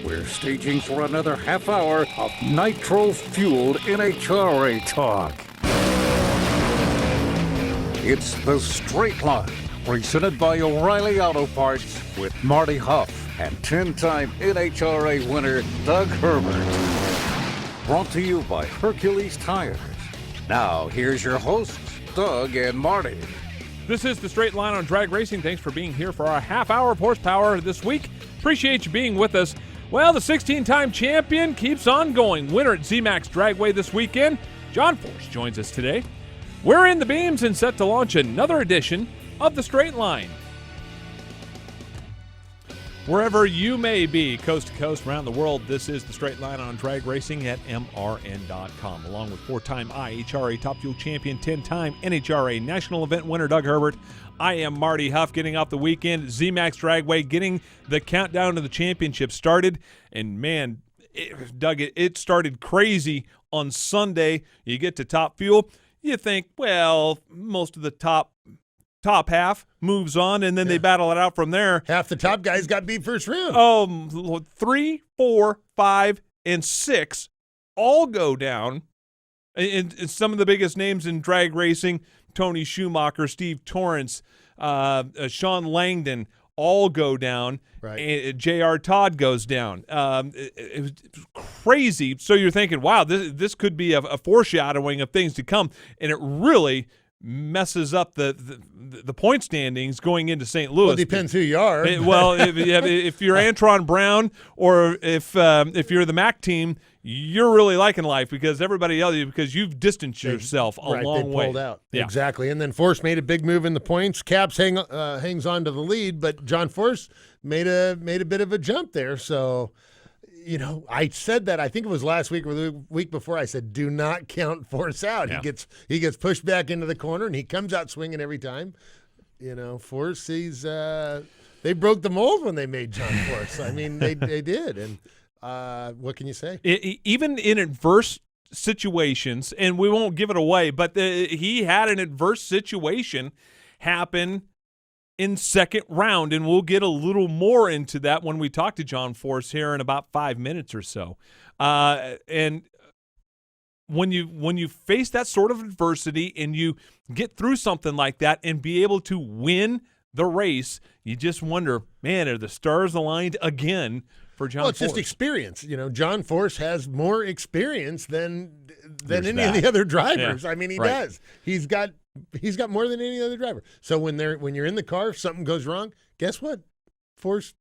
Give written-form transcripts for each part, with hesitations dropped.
We're staging for another half hour of nitro-fueled NHRA talk. It's The Straight Line, presented by O'Reilly Auto Parts with Marty Huff and 10-time NHRA winner Doug Herbert. Brought to you by Hercules Tires. Now, here's your hosts, Doug and Marty. This is The Straight Line on Drag Racing. Thanks for being here for our half hour of horsepower this week. Appreciate you being with us. Well, the 16-time champion keeps on going. Winner at zMAX Dragway this weekend, John Force joins us today. We're in the beams and set to launch another edition of The Straight Line. Wherever you may be, coast to coast, around the world, this is The Straight Line on Drag Racing at MRN.com. Along with four-time IHRA Top Fuel champion, 10-time NHRA National Event winner Doug Herbert, I am Marty Huff, getting off the weekend. zMAX Dragway, getting the countdown to the championship started. And man, Doug, it started crazy on Sunday. You get to Top Fuel, you think, well, most of the top half moves on, and then they battle it out from there. Half the top guys got beat first round. 3, 4, 5, and 6 all go down. And some of the biggest names in drag racing, Tony Schumacher, Steve Torrance, Sean Langdon, all go down. Right. J.R. Todd goes down. It was crazy. So you're thinking, wow, this could be a foreshadowing of things to come, and it really messes up the point standings going into St. Louis. Well, it depends who you are. If you're Antron Brown or if you're the Mac team, you're really liking life because everybody else, because you've distanced yourself a long way. Pulled out. Yeah. Exactly. And then Force made a big move in the points. Caps hangs on to the lead, but John Force made a bit of a jump there. So, you know, I said that, I think it was last week or the week before, I said, do not count Force out. Yeah. He gets pushed back into the corner, and he comes out swinging every time. You know, Force, they broke the mold when they made John Force. I mean, they did. And what can you say? Even in adverse situations, and we won't give it away, but he had an adverse situation happen in second round, and we'll get a little more into that when we talk to John Force here in about 5 minutes or so. And when you face that sort of adversity and you get through something like that and be able to win the race, you just wonder, man, are the stars aligned again for John Force? Well, it's just experience. You know, John Force has more experience than any of the other drivers. Yeah. I mean, he does. He's got more than any other driver. So when you're in the car, something goes wrong, guess what? Force,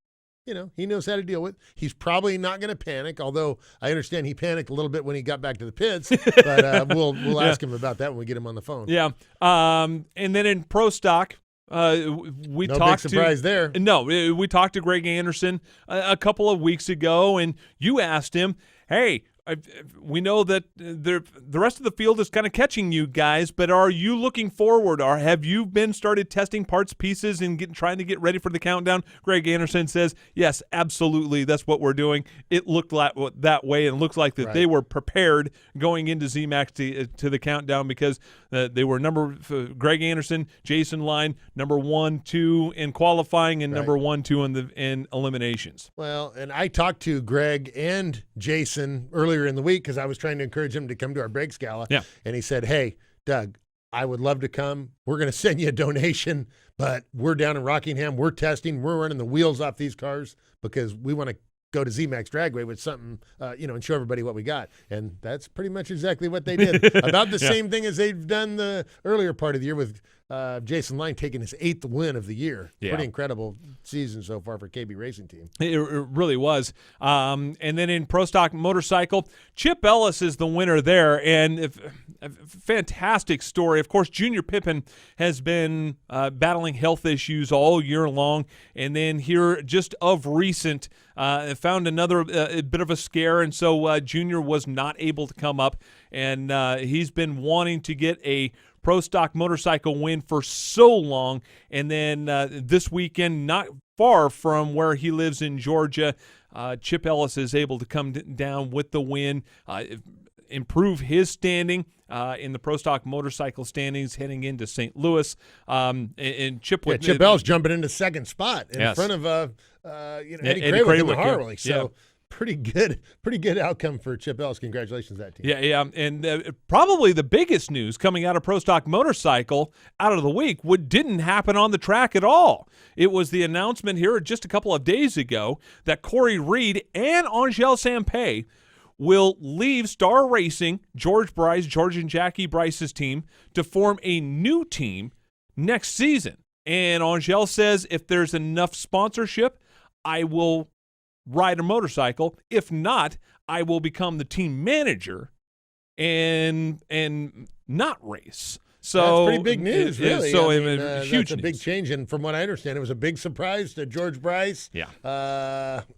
you know, he knows how to deal with. He's probably not going to panic, although I understand he panicked a little bit when he got back to the pits. But we'll ask him about that when we get him on the phone. Yeah. And then in Pro Stock, no big surprise there. No, we talked to Greg Anderson a couple of weeks ago, and you asked him, hey, we know that the rest of the field is kind of catching you guys, but are you looking forward, or have you been started testing parts, pieces, and trying to get ready for the countdown? Greg Anderson says, yes, absolutely, that's what we're doing. It looked like that way, and it looks like that they were prepared going into zMAX to the countdown because they were Greg Anderson, Jason Line, number 1, 2 in qualifying, and number 1, 2 in eliminations. Well, and I talked to Greg and Jason earlier in the week because I was trying to encourage him to come to our Breaks Gala. Yeah. And he said, hey, Doug, I would love to come. We're going to send you a donation, but we're down in Rockingham. We're testing. We're running the wheels off these cars because we want to go to zMAX Dragway with something, and show everybody what we got. And that's pretty much exactly what they did. About the same thing as they've done the earlier part of the year with Jason Line taking his 8th win of the year. Yeah. Pretty incredible season so far for KB Racing Team. It really was. And then in Pro Stock Motorcycle, Chip Ellis is the winner there, and a fantastic story. Of course, Junior Pippin has been battling health issues all year long, and then here just of recent found another bit of a scare, and so Junior was not able to come up, and he's been wanting to get a Pro Stock motorcycle win for so long, and then this weekend, not far from where he lives in Georgia, Chip Ellis is able to come down with the win. improve his standing in the Pro Stock motorcycle standings heading into St. Louis. And Chip Bell's jumping into second spot in front of Eddie Krawick in the Harley. So pretty good outcome for Chip Ellis. Congratulations to that team. Yeah. And probably the biggest news coming out of Pro Stock Motorcycle out of the week didn't happen on the track at all. It was the announcement here just a couple of days ago that Corey Reed and Angel Sampey will leave Star Racing, George and Jackie Bryce's team, to form a new team next season. And Angel says, if there's enough sponsorship, I will ride a motorcycle. If not, I will become the team manager and not race. So that's pretty big news, really. So huge. That's a big change, and from what I understand, it was a big surprise to George Bryce. Yeah.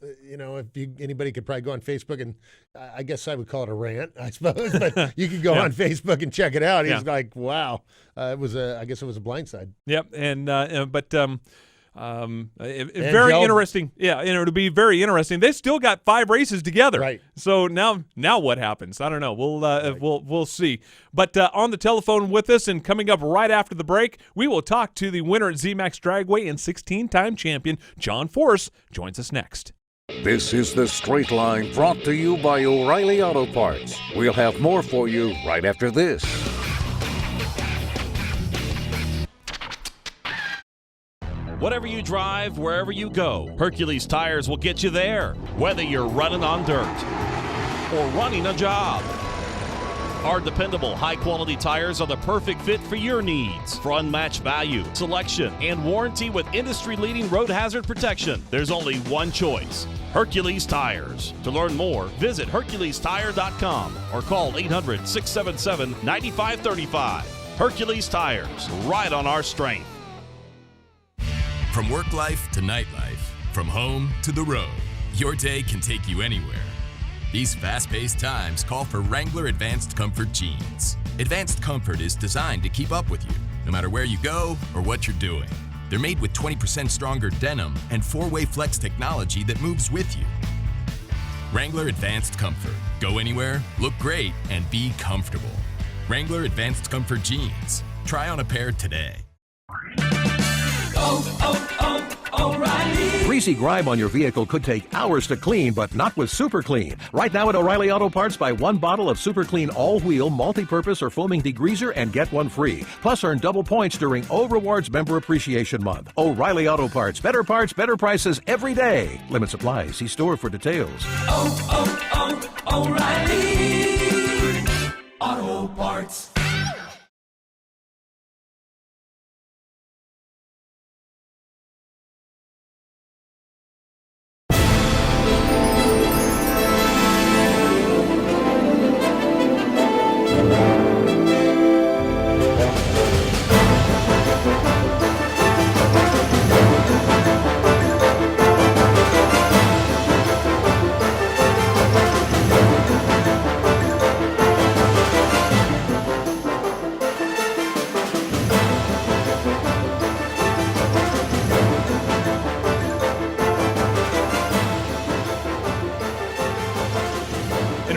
If anybody could probably go on Facebook, and I guess I would call it a rant, I suppose, but you could go on Facebook and check it out. He's like, wow, I guess it was a blindside. Yep, very interesting. Yeah, it'll be very interesting. They still got 5 races together. Right. So now what happens? I don't know. We'll see. But on the telephone with us and coming up right after the break, we will talk to the winner at zMAX Dragway and 16-time champion John Force joins us next. This is The Straight Line, brought to you by O'Reilly Auto Parts. We'll have more for you right after this. Whatever you drive, wherever you go, Hercules Tires will get you there, whether you're running on dirt or running a job. Our dependable, high-quality tires are the perfect fit for your needs. For unmatched value, selection, and warranty with industry-leading road hazard protection, there's only one choice: Hercules Tires. To learn more, visit HerculesTire.com or call 800-677-9535. Hercules Tires, right on our strength. From work life to nightlife, from home to the road, your day can take you anywhere. These fast-paced times call for Wrangler Advanced Comfort jeans. Advanced Comfort is designed to keep up with you, no matter where you go or what you're doing. They're made with 20% stronger denim and 4-way flex technology that moves with you. Wrangler Advanced Comfort. Go anywhere, look great, and be comfortable. Wrangler Advanced Comfort jeans. Try on a pair today. O'Reilly. Greasy grime on your vehicle could take hours to clean, but not with Super Clean. Right now at O'Reilly Auto Parts, buy 1 bottle of Super Clean all-wheel, multi-purpose, or foaming degreaser and get 1 free. Plus, earn double points during O Rewards Member Appreciation Month. O'Reilly Auto Parts. Better parts, better prices every day. Limit supply. See store for details. O'Reilly Auto Parts.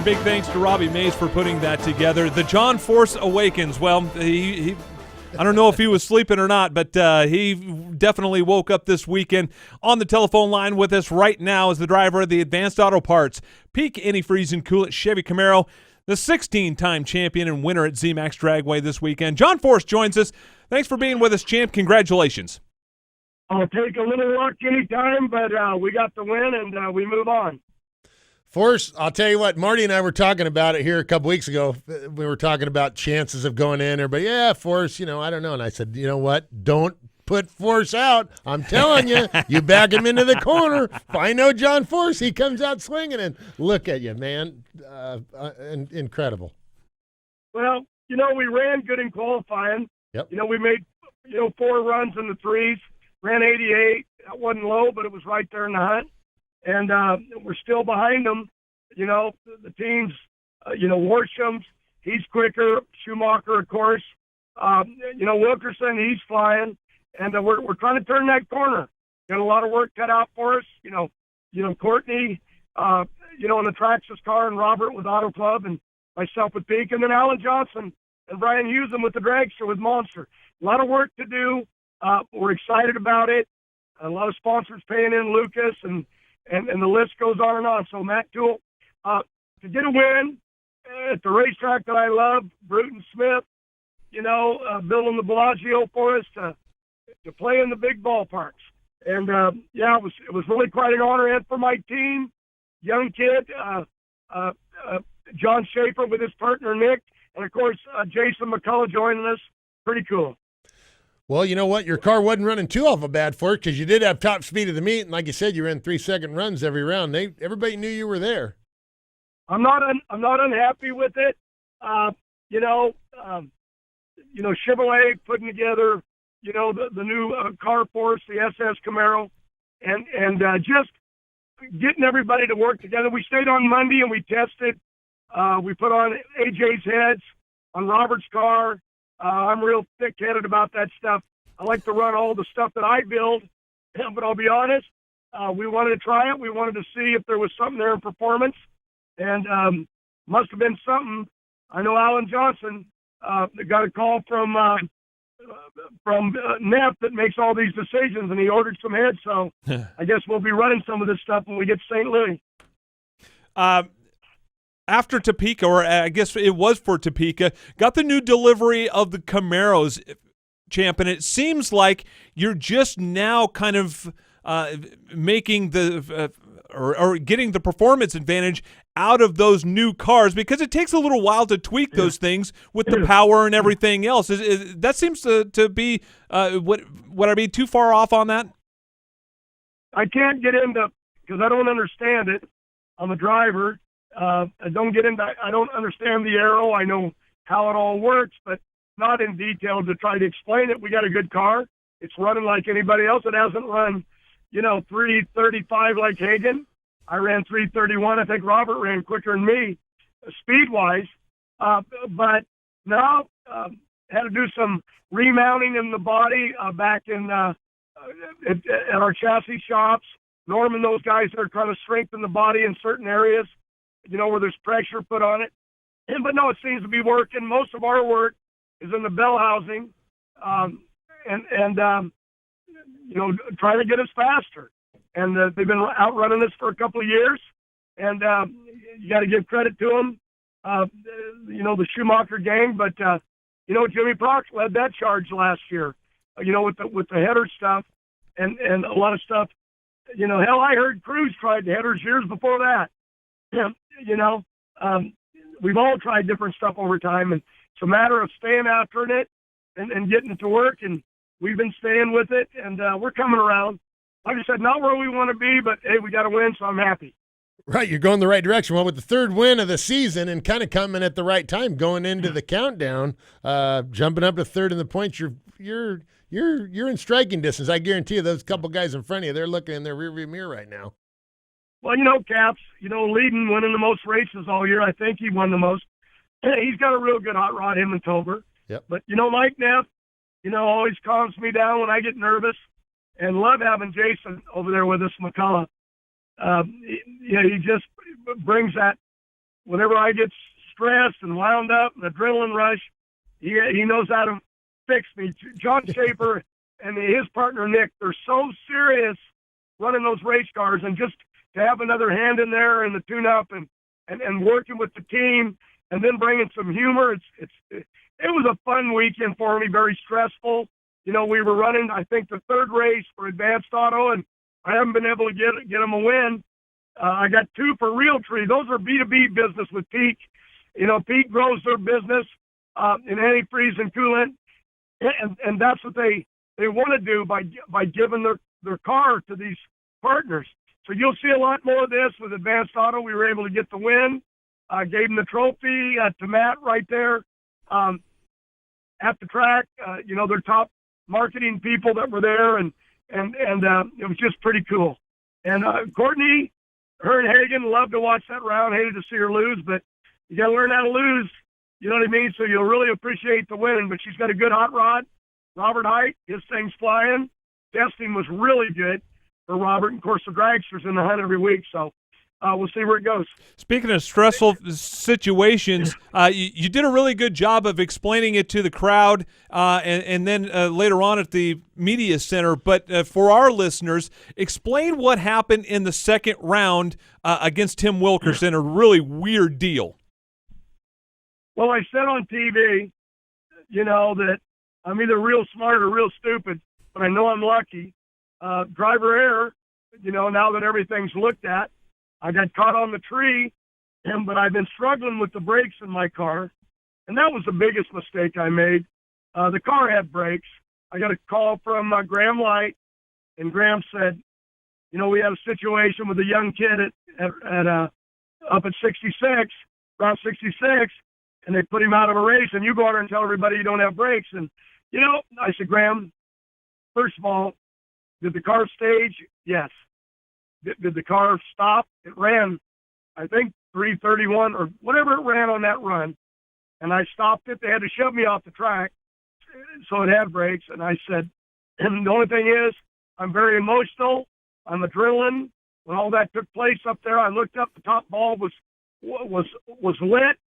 Big thanks to Robbie Mays for putting that together. The John Force Awakens. Well, he I don't know if he was sleeping or not, but he definitely woke up this weekend. On the telephone line with us right now is the driver of the Advanced Auto Parts Peak Antifreeze and Coolant Chevy Camaro, the 16-time champion and winner at zMAX Dragway this weekend. John Force joins us. Thanks for being with us, champ. Congratulations. I'll take a little luck anytime, but we got the win, and we move on. Force, I'll tell you what, Marty and I were talking about it here a couple weeks ago. We were talking about chances of going in. Everybody, Force, I don't know. And I said, you know what? Don't put Force out. I'm telling you, you back him into the corner. If I know John Force, he comes out swinging, and look at you, man. Incredible. Well, we ran good in qualifying. Yep. We made, 4 runs in the 3s, ran 88. That wasn't low, but it was right there in the hunt. And we're still behind them. The teams, Warsham's, he's quicker. Schumacher, of course. Wilkerson, he's flying. And we're trying to turn that corner. Got a lot of work cut out for us. Courtney, in the Traxxas car, and Robert with Auto Club. And myself with Peak, and then Alan Johnson and Brian Hewson with the dragster with Monster. A lot of work to do. We're excited about it. A lot of sponsors paying in, Lucas, and the list goes on and on. So, Matt Toole, to get a win at the racetrack that I love, Bruton Smith, building the Bellagio for us to play in the big ballparks. And, it was really quite an honor. And for my team, young kid, John Schaefer with his partner, Nick, and, of course, Jason McCullough joining us. Pretty cool. Well, you know what? Your car wasn't running too awful bad for it because you did have top speed of the meet. And like you said, you ran 3-second runs every round. Everybody knew you were there. I'm not unhappy with it. Chevrolet putting together, the new car for us, the SS Camaro, and just getting everybody to work together. We stayed on Monday and we tested. We put on AJ's heads on Robert's car. I'm real thick-headed about that stuff. I like to run all the stuff that I build, but I'll be honest, we wanted to try it. We wanted to see if there was something there in performance, and must have been something. I know Alan Johnson got a call from Neff that makes all these decisions, and he ordered some heads, so I guess we'll be running some of this stuff when we get to St. Louis. After Topeka, or I guess it was for Topeka, got the new delivery of the Camaros, Champ, and it seems like you're just now kind of making the or getting the performance advantage out of those new cars, because it takes a little while to tweak those things with the power and everything else. That seems to be would I be too far off on that? I can't get into, because I don't understand it. I'm a driver. I don't understand the aero. I know how it all works, but not in detail to try to explain it. We got a good car. It's running like anybody else. It hasn't run, 335 like Hagan. I ran 331. I think Robert ran quicker than me, speed-wise. But now had to do some remounting in the body back in at our chassis shops. Norm and those guys that are trying to strengthen the body in certain areas, where there's pressure put on it. But no, it seems to be working. Most of our work is in the bell housing, trying to get us faster. And they've been outrunning us for a couple of years, and you got to give credit to them, the Schumacher gang. But Jimmy Prox led that charge last year, with the header stuff and a lot of stuff. Hell, I heard Cruz tried the headers years before that. We've all tried different stuff over time, and it's a matter of staying after it and getting it to work, and we've been staying with it, and we're coming around. Like I said, not where we want to be, but, hey, we got to win, so I'm happy. Right, you're going the right direction. Well, with the third win of the season and kind of coming at the right time, going into the countdown, jumping up to third in the points, you're in striking distance. I guarantee you those couple guys in front of you, they're looking in their rearview mirror right now. Well, Caps, leading, winning the most races all year. I think he won the most. He's got a real good hot rod, him and Tober. Yep. But, Mike Neff, always calms me down when I get nervous, and love having Jason over there with us, McCullough. He just brings that whenever I get stressed and wound up, an adrenaline rush, he knows how to fix me. John Schaefer and his partner, Nick, they're so serious running those race cars, and just to have another hand in there in the tune-up and working with the team and then bringing some humor. It was a fun weekend for me, very stressful. We were running, I think, the third race for Advanced Auto, and I haven't been able to get them a win. I got 2 for Realtree. Those are B2B business with Peak. Peak grows their business in antifreeze and coolant, and that's what they want to do by giving their car to these partners. So you'll see a lot more of this with Advanced Auto. We were able to get the win. Gave them the trophy to Matt right there at the track. Their top marketing people that were there, and it was just pretty cool. And Courtney, her and Hagan loved to watch that round. Hated to see her lose, but you got to learn how to lose. You know what I mean? So you'll really appreciate the win. But she's got a good hot rod. Robert Height, his thing's flying. Testing was really good for Robert, and of course the dragster's in the hunt every week. So we'll see where it goes. Speaking of stressful situations, you did a really good job of explaining it to the crowd and then later on at the media center. But for our listeners, explain what happened in the second round against Tim Wilkerson, a really weird deal. Well, I said on TV, that I'm either real smart or real stupid, but I know I'm lucky. Driver error, now that everything's looked at, I got caught on the tree, but I've been struggling with the brakes in my car, and that was the biggest mistake I made. The car had brakes. I got a call from Graham Light, and Graham said, we had a situation with a young kid up at 66, Route 66, and they put him out of a race, and you go out there and tell everybody you don't have brakes. And, I said, Graham, first of all, did the car stage? Yes. Did the car stop? It ran, I think, 331 or whatever it ran on that run. And I stopped it. They had to shove me off the track, so it had brakes. And I said, and the only thing is, I'm very emotional. I'm adrenaline. When all that took place up there, I looked up. The top bulb was lit.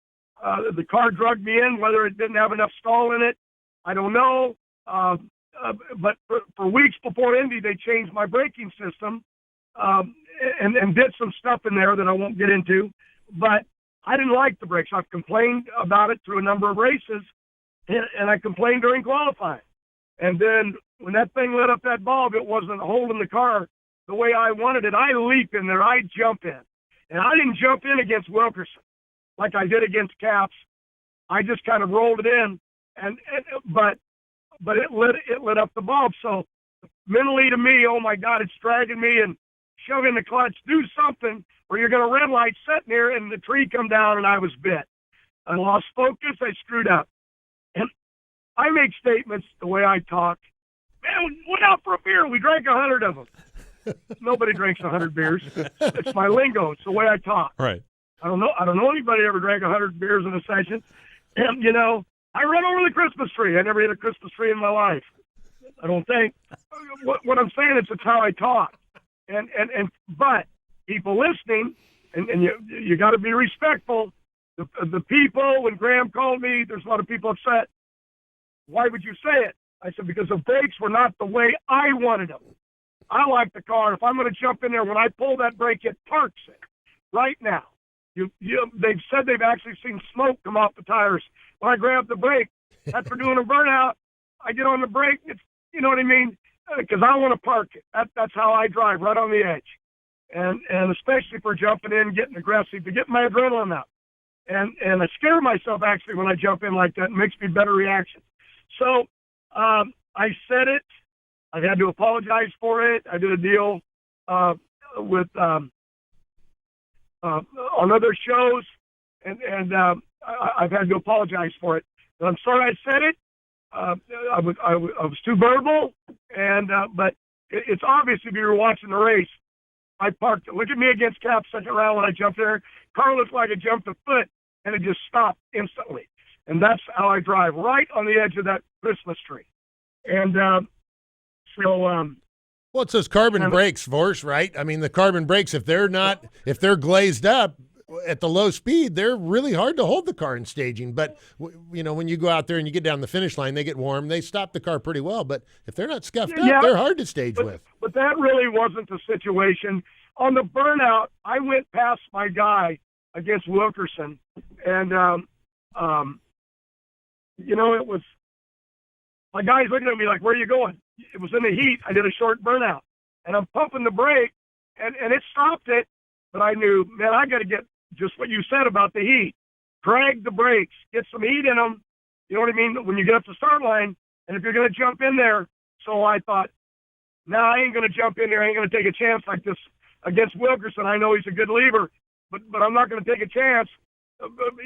The car drugged me in. Whether it didn't have enough stall in it, I don't know. But for weeks before Indy, they changed my braking system. And did some stuff in there that I won't get into, but I didn't like the brakes. I've complained about it through a number of races, and I complained during qualifying. And then when that thing lit up that bulb, it wasn't holding the car the way I wanted it. I leap in there. I jump in. And I didn't jump in against Wilkerson like I did against Caps. I just kind of rolled it in, but it lit up the bulb. So mentally to me, oh my God, it's dragging me and shoving the clutch. Do something, or you're going to red light sitting there and the tree come down, and I was bit. I lost focus. I screwed up. And I make statements the way I talk. Man, we went out for a beer. We drank 100 of them. Nobody drinks 100 beers. It's my lingo. It's the way I talk. Right. I don't know anybody ever drank 100 beers in a session. And, I run over the Christmas tree. I never hit a Christmas tree in my life. I don't think. What I'm saying is it's how I talk. But people listening, and you got to be respectful. The people, when Graham called me, there's a lot of people upset. Why would you say it? I said, because the brakes were not the way I wanted them. I like the car. If I'm going to jump in there, when I pull that brake, it parks it right now. They've said they've actually seen smoke come off the tires. When I grab the brake, after doing a burnout, I get on the brake. It's, you know what I mean? Because I want to park it. That's how I drive, right on the edge. And especially for jumping in, getting aggressive, to get my adrenaline up. And I scare myself, actually, when I jump in like that. It makes me better reaction. So I said it. I've had to apologize for it. I did a deal with on other shows, and I've had to apologize for it. But I'm sorry I said it. I was too verbal, but it's obvious if you were watching the race. I parked. Look at me against Cap second round when I jumped there. Car looked like it jumped a foot, and it just stopped instantly. And that's how I drive, right on the edge of that Christmas tree. And well, it's those carbon brakes, Vorse, right? I mean, the carbon brakes, if they're glazed up at the low speed, they're really hard to hold the car in staging. But, when you go out there and you get down the finish line, they get warm. They stop the car pretty well. But if they're not scuffed up, they're hard to stage with. But that really wasn't the situation. On the burnout, I went past my guy against Wilkerson. And, it was – my guy's looking at me like, where are you going? It was in the heat. I did a short burnout. And I'm pumping the brake, and it stopped it. But I knew, man, I got to get just what you said about the heat. Drag the brakes. Get some heat in them. You know what I mean? When you get up the start line, and if you're going to jump in there. So I thought, I ain't going to jump in there. I ain't going to take a chance like this against Wilkerson. I know he's a good leaver, but I'm not going to take a chance,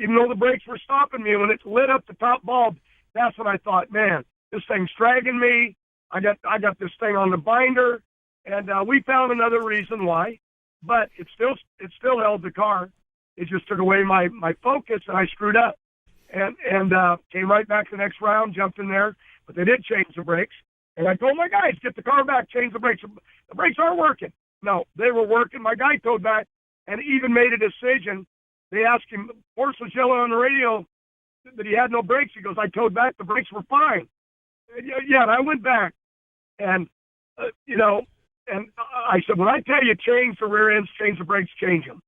even though the brakes were stopping me. When it lit up the top bulb, that's when I thought, man, this thing's dragging me. I got this thing on the binder, and we found another reason why, but it still held the car. It just took away my focus, and I screwed up, and came right back the next round, jumped in there, but they did change the brakes, and I told my guys, get the car back, change the brakes. The brakes aren't working. No, they were working. My guy towed back, and even made a decision. They asked him, Horse was yelling on the radio that he had no brakes. He goes, I towed back, the brakes were fine. Yeah, and I went back, and, and I said, when I tell you change the rear ends, change the brakes, change them.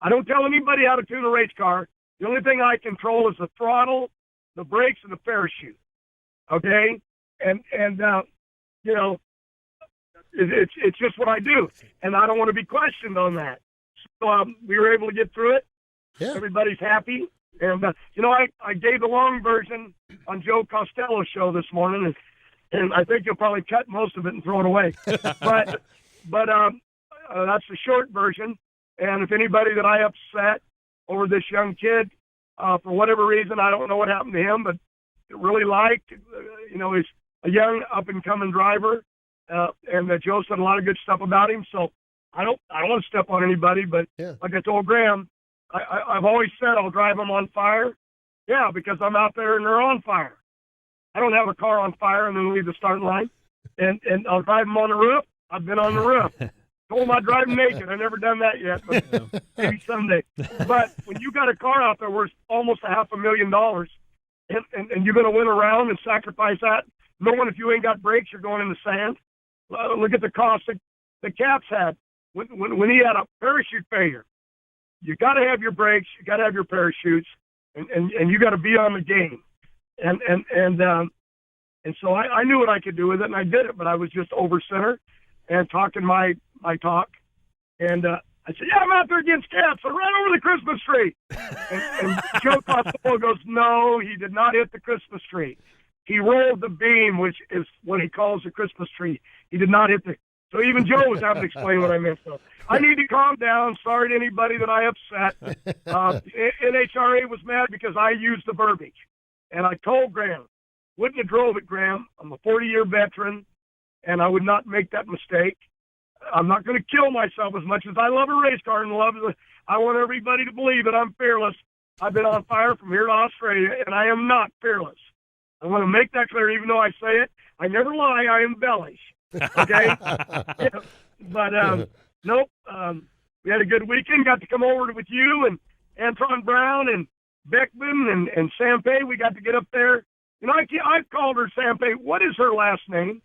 I don't tell anybody how to tune a race car. The only thing I control is the throttle, the brakes, and the parachute. Okay? It's just what I do, and I don't want to be questioned on that. So we were able to get through it. Yeah. Everybody's happy. And, I gave the long version on Joe Costello's show this morning, and I think you'll probably cut most of it and throw it away. but that's the short version. And if anybody that I upset over this young kid, for whatever reason, I don't know what happened to him, but really liked, he's a young up-and-coming driver, and Joe said a lot of good stuff about him. So I don't want to step on anybody, but like I told Graham, I've always said I'll drive them on fire. Yeah, because I'm out there and they're on fire. I don't have a car on fire and then leave the starting line. And I'll drive them on the roof. I've been on the roof. Told them I'd drive them naked. I've never done that yet, but maybe someday. But when you got a car out there worth almost $500,000, and you're going to win around and sacrifice that, knowing if you ain't got brakes, you're going in the sand. Look at the cost that Caps had when he had a parachute failure. You got to have your brakes, you got to have your parachutes, and you got to be on the game. And so I knew what I could do with it, and I did it, but I was just over center and talking my talk. And I said, yeah, I'm out there against Caps. I ran over the Christmas tree. And Joe Costello goes, no, he did not hit the Christmas tree. He rolled the beam, which is what he calls the Christmas tree. He did not hit the. So even Joe was having to explain what I meant. So I need to calm down. Sorry to anybody that I upset. NHRA was mad because I used the verbiage. And I told Graham, wouldn't have drove it, Graham. I'm a 40-year veteran, and I would not make that mistake. I'm not going to kill myself as much as I love a race car and I want everybody to believe that I'm fearless. I've been on fire from here to Australia, and I am not fearless. I want to make that clear, even though I say it. I never lie. I embellish. Okay? Yeah. But, nope. We had a good weekend. Got to come over with you and Anton Brown and Beckman and Sampay. We got to get up there. I've called her Sampay. What is her last name?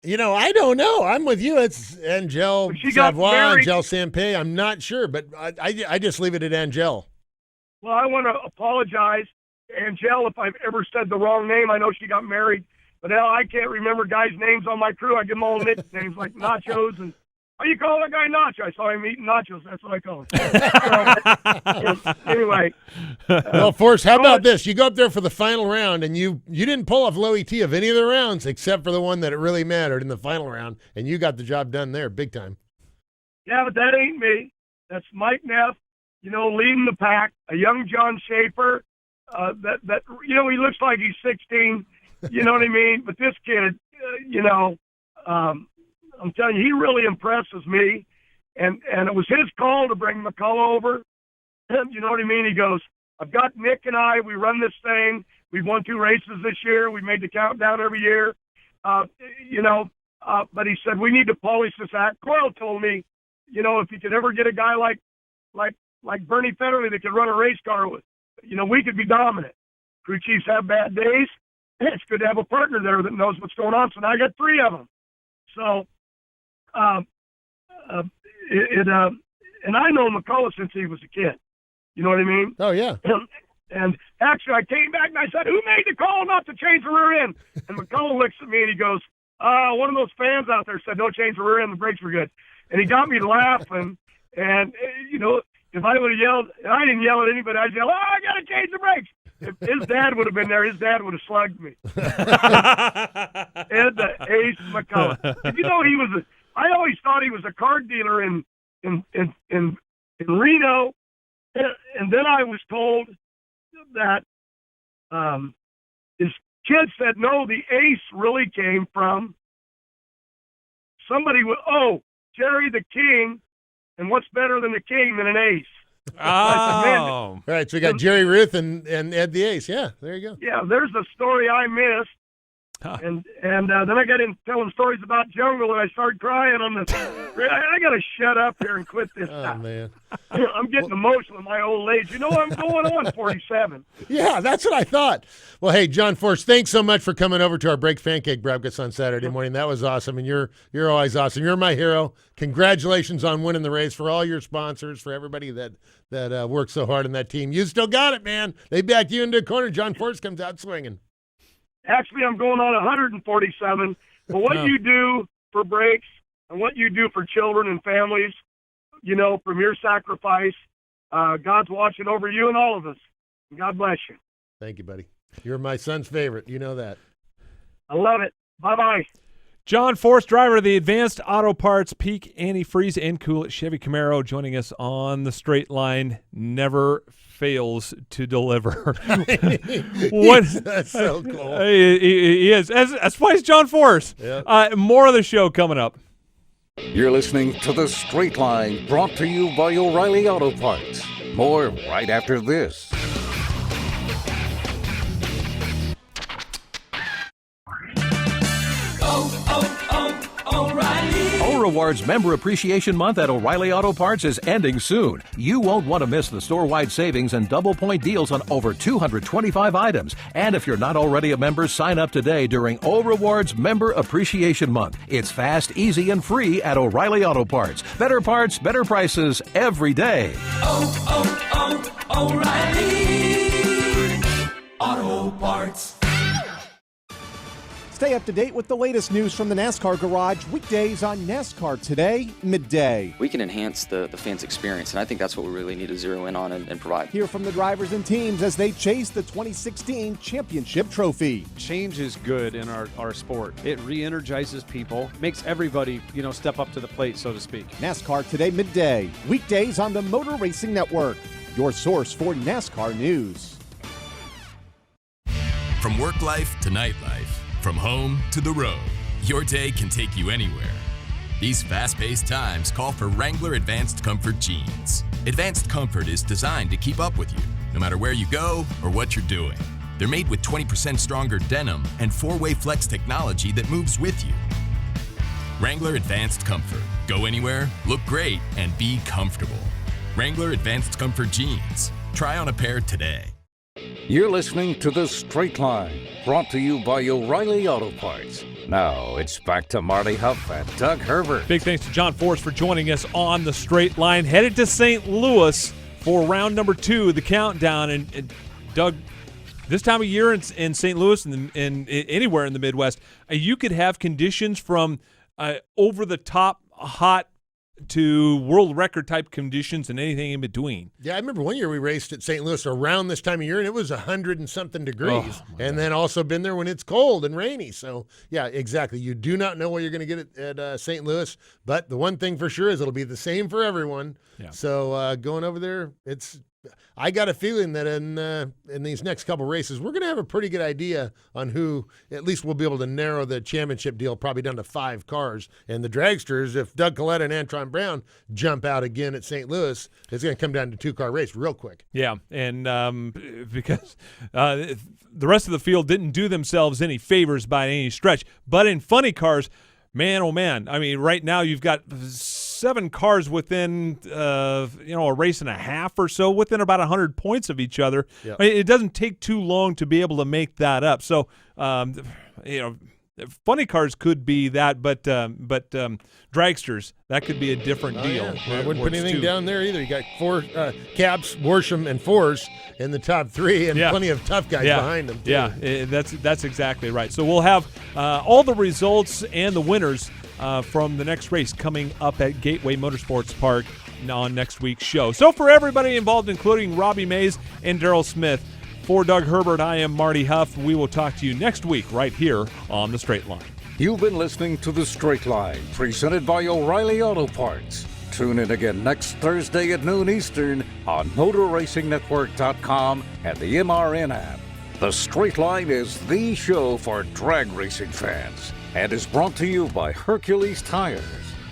I don't know. I'm with you. It's Angel Savoy, Angel Sampay. I'm not sure, but I just leave it at Angel. Well, I want to apologize, Angel, if I've ever said the wrong name. I know she got married, but hell, I can't remember guys' names on my crew. I give them all nicknames like Nachos and. Oh, you call that guy Nacho? I saw him eating nachos. That's what I call him. Anyway. Well, Forrest, how about this? You go up there for the final round, and you didn't pull off low ET of any of the rounds except for the one that it really mattered in the final round, and you got the job done there big time. Yeah, but that ain't me. That's Mike Neff, leading the pack, a young John Schaefer. He looks like he's 16. You know what I mean? But this kid, I'm telling you, he really impresses me, and it was his call to bring McCullough over. You know what I mean? He goes, I've got Nick and I, we run this thing. We've won 2 races this year. We made the countdown every year. But he said, we need to polish this act. Coyle told me, if you could ever get a guy like Bernie Federley that could run a race car with, we could be dominant. Crew chiefs have bad days. It's good to have a partner there that knows what's going on. So now I got 3 of them. So, and I know McCullough since he was a kid. You know what I mean? Oh, yeah. And actually, I came back and I said, who made the call not to change the rear end? And McCullough looks at me and he goes, one of those fans out there said, don't change the rear end, the brakes were good. And he got me laughing. And, if I would have yelled, I didn't yell at anybody, I'd yell, I got to change the brakes. If his dad would have been there, his dad would have slugged me. Ed the Ace McCullough. And I always thought he was a card dealer in Reno, and then I was told that his kids said no. The Ace really came from somebody with Jerry the King, and what's better than the King than an Ace? Oh, right. So we got Jerry Ruth and Ed the Ace. Yeah, there you go. Yeah, there's a story I missed. And then I got in telling stories about jungle, and I started crying on the. I got to shut up here and quit this stuff. Man. I'm getting emotional at my old age. You know, I'm going on 47. Yeah, that's what I thought. Well, hey, John Force, thanks so much for coming over to our Breaks Pancake Breakfast on Saturday morning. That was awesome, and you're always awesome. You're my hero. Congratulations on winning the race, for all your sponsors, for everybody that worked so hard in that team. You still got it, man. They backed you into a corner. John Force comes out swinging. Actually, I'm going on 147. But what you do for breaks and what you do for children and families, you know, from your sacrifice, God's watching over you and all of us. God bless you. Thank you, buddy. You're my son's favorite. You know that. I love it. Bye-bye. John Force, driver of the Advanced Auto Parts Peak Antifreeze and Cool Chevy Camaro, joining us on the straight line. Never fails to deliver. That's so cool. He is. That's why he's John Force. Yep. More of the show coming up. You're listening to The Straight Line, brought to you by O'Reilly Auto Parts. More right after this. O'Reilly. Rewards Member Appreciation Month at O'Reilly Auto Parts is ending soon. You won't want to miss the store-wide savings and double-point deals on over 225 items. And if you're not already a member, sign up today during O Rewards Member Appreciation Month. It's fast, easy, and free at O'Reilly Auto Parts. Better parts, better prices every day. O'Reilly Auto Parts. Stay up to date with the latest news from the NASCAR Garage weekdays on NASCAR Today, midday. We can enhance the fans' experience, and I think that's what we really need to zero in on and provide. Hear from the drivers and teams as they chase the 2016 championship trophy. Change is good in our sport. It re-energizes people, makes everybody, step up to the plate, so to speak. NASCAR Today, midday, weekdays on the Motor Racing Network, your source for NASCAR news. From work life to nightlife, from home to the road, your day can take you anywhere. These fast-paced times call for Wrangler Advanced Comfort jeans. Advanced Comfort is designed to keep up with you, no matter where you go or what you're doing. They're made with 20% stronger denim and 4-way flex technology that moves with you. Wrangler Advanced Comfort. Go anywhere, look great, and be comfortable. Wrangler Advanced Comfort jeans. Try on a pair today. You're listening to The Straight Line, brought to you by O'Reilly Auto Parts. Now it's back to Marty Huff and Doug Herbert. Big thanks to John Force for joining us on The Straight Line. Headed to St. Louis for round number 2, the countdown. And Doug, this time of year in St. Louis and anywhere in the Midwest, you could have conditions from over-the-top hot to world record type conditions and anything in between. Yeah, I remember one year we raced at St. Louis around this time of year, and it was 100 and something degrees. And then also been there when it's cold and rainy. So, yeah, exactly. You do not know what you're going to get at St. Louis, but the one thing for sure is it'll be the same for everyone. Yeah. So going over there, I got a feeling that in these next couple races, we're going to have a pretty good idea on who, at least we'll be able to narrow the championship deal probably down to 5 cars. And the dragsters, if Doug Collette and Antron Brown jump out again at St. Louis, it's going to come down to 2-car race real quick. Yeah, and because the rest of the field didn't do themselves any favors by any stretch. But in funny cars, man, oh man, I mean, right now you've got 7 cars within, a race and a half or so, within about 100 points of each other. Yep. It doesn't take too long to be able to make that up. So, funny cars could be that, but dragsters, that could be a different deal. Yeah. I wouldn't put anything down there either. You got 4 Caps, Worsham, and Force in the top 3, and plenty of tough guys behind them, too. Yeah, that's exactly right. So we'll have all the results and the winners from the next race coming up at Gateway Motorsports Park on next week's show. So for everybody involved, including Robbie Mays and Darrell Smith, for Doug Herbert, I am Marty Huff. We will talk to you next week right here on The Straight Line. You've been listening to The Straight Line, presented by O'Reilly Auto Parts. Tune in again next Thursday at noon Eastern on MotorRacingNetwork.com and the MRN app. The Straight Line is the show for drag racing fans and is brought to you by Hercules Tires.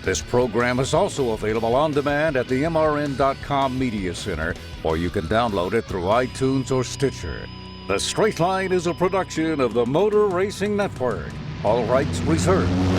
This program is also available on demand at the MRN.com Media Center, or you can download it through iTunes or Stitcher. The Straight Line is a production of the Motor Racing Network. All rights reserved.